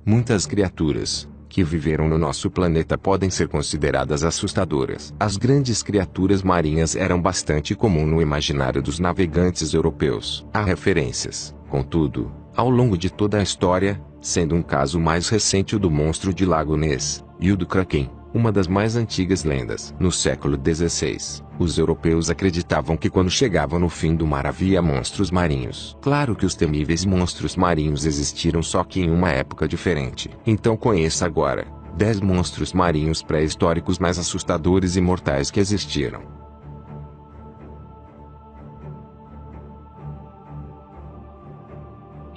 Muitas criaturas que viveram no nosso planeta podem ser consideradas assustadoras. As grandes criaturas marinhas eram bastante comum no imaginário dos navegantes europeus. Há referências, contudo, ao longo de toda a história, sendo um caso mais recente o do monstro de Lago Ness, e o do Kraken, uma das mais antigas lendas. No século XVI, os europeus acreditavam que quando chegavam no fim do mar havia monstros marinhos. Claro que os temíveis monstros marinhos existiram, só que em uma época diferente. Então conheça agora 10 monstros marinhos pré-históricos mais assustadores e mortais que existiram.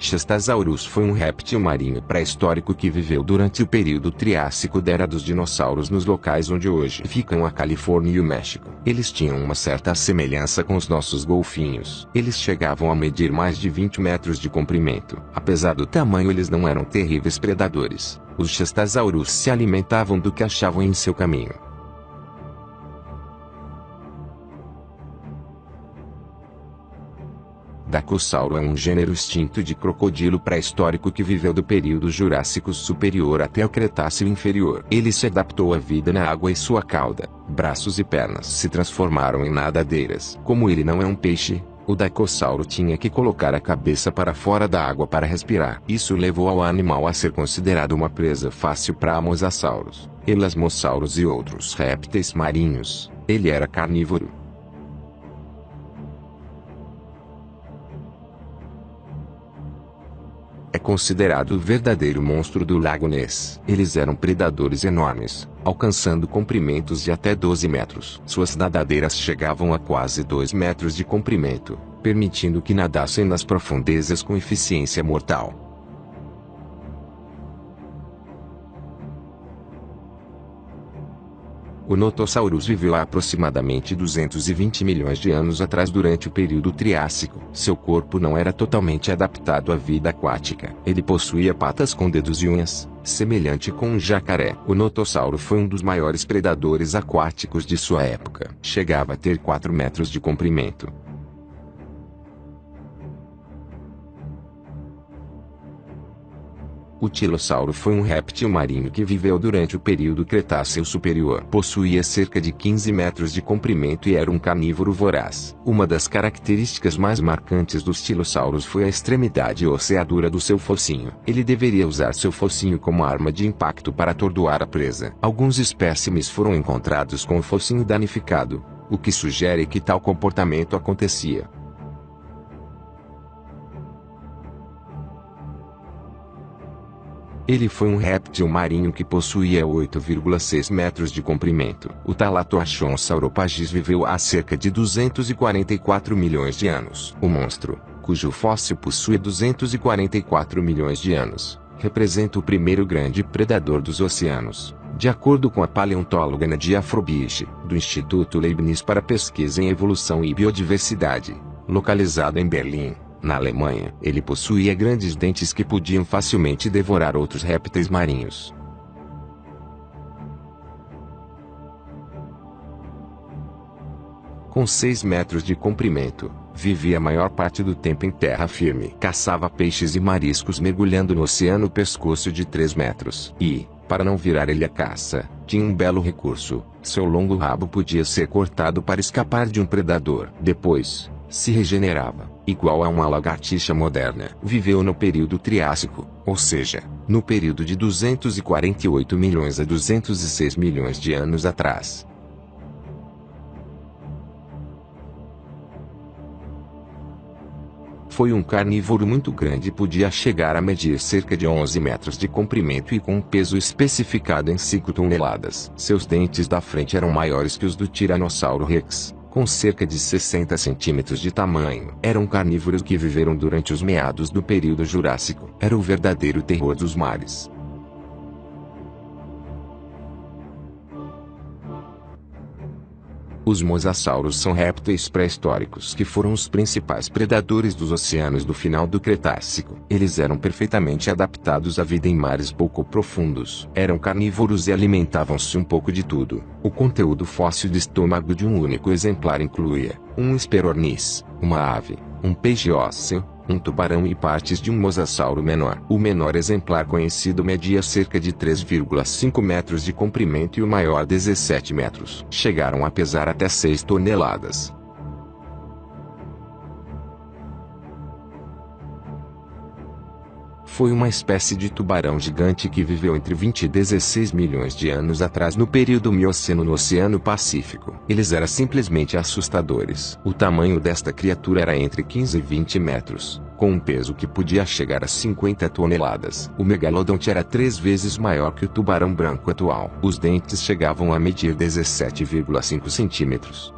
Chastasaurus foi um réptil marinho pré-histórico que viveu durante o período Triássico da Era dos Dinossauros nos locais onde hoje ficam a Califórnia e o México. Eles tinham uma certa semelhança com os nossos golfinhos. Eles chegavam a medir mais de 20 metros de comprimento. Apesar do tamanho, eles não eram terríveis predadores. Os Chastasaurus se alimentavam do que achavam em seu caminho. Dacossauro é um gênero extinto de crocodilo pré-histórico que viveu do período Jurássico superior até o Cretáceo inferior. Ele se adaptou à vida na água e sua cauda, braços e pernas se transformaram em nadadeiras. Como ele não é um peixe, o Dacossauro tinha que colocar a cabeça para fora da água para respirar. Isso levou ao animal a ser considerado uma presa fácil para mosassauros, elasmossauros e outros répteis marinhos. Ele era carnívoro. É considerado o verdadeiro monstro do Lago Ness. Eles eram predadores enormes, alcançando comprimentos de até 12 metros. Suas nadadeiras chegavam a quase 2 metros de comprimento, permitindo que nadassem nas profundezas com eficiência mortal. O Notossaurus viveu há aproximadamente 220 milhões de anos atrás durante o período Triássico. Seu corpo não era totalmente adaptado à vida aquática. Ele possuía patas com dedos e unhas, semelhante com um jacaré. O Notossauro foi um dos maiores predadores aquáticos de sua época. Chegava a ter 4 metros de comprimento. O Tilossauro foi um réptil marinho que viveu durante o período Cretáceo superior. Possuía cerca de 15 metros de comprimento e era um carnívoro voraz. Uma das características mais marcantes dos tilossauros foi a extremidade osseadura do seu focinho. Ele deveria usar seu focinho como arma de impacto para atordoar a presa. Alguns espécimes foram encontrados com o focinho danificado, o que sugere que tal comportamento acontecia. Ele foi um réptil marinho que possuía 8,6 metros de comprimento. O Talatotron sauropagis viveu há cerca de 244 milhões de anos. O monstro, cujo fóssil possui 244 milhões de anos, representa o primeiro grande predador dos oceanos, de acordo com a paleontóloga Nadia Frobisher, do Instituto Leibniz para Pesquisa em Evolução e Biodiversidade, localizado em Berlim, na Alemanha. Ele possuía grandes dentes que podiam facilmente devorar outros répteis marinhos. Com 6 metros de comprimento, vivia a maior parte do tempo em terra firme. Caçava peixes e mariscos mergulhando no oceano pescoço de 3 metros. E, para não virar ilha caça, tinha um belo recurso: seu longo rabo podia ser cortado para escapar de um predador. Depois, se regenerava, igual a uma lagartixa moderna. Viveu no período Triássico, ou seja, no período de 248 milhões a 206 milhões de anos atrás. Foi um carnívoro muito grande e podia chegar a medir cerca de 11 metros de comprimento e com um peso especificado em 5 toneladas. Seus dentes da frente eram maiores que os do Tiranossauro Rex, com cerca de 60 centímetros de tamanho. Eram carnívoros que viveram durante os meados do período Jurássico. Era o verdadeiro terror dos mares. Os mosassauros são répteis pré-históricos que foram os principais predadores dos oceanos do final do Cretácico. Eles eram perfeitamente adaptados à vida em mares pouco profundos. Eram carnívoros e alimentavam-se um pouco de tudo. O conteúdo fóssil de estômago de um único exemplar incluía um Hesperornis, uma ave, um peixe ósseo, um tubarão e partes de um mosasauro menor. O menor exemplar conhecido media cerca de 3,5 metros de comprimento e o maior 17 metros. Chegaram a pesar até 6 toneladas. Foi uma espécie de tubarão gigante que viveu entre 20 e 16 milhões de anos atrás no período Mioceno no Oceano Pacífico. Eles eram simplesmente assustadores. O tamanho desta criatura era entre 15 e 20 metros, com um peso que podia chegar a 50 toneladas. O megalodonte era 3 vezes maior que o tubarão branco atual. Os dentes chegavam a medir 17,5 centímetros.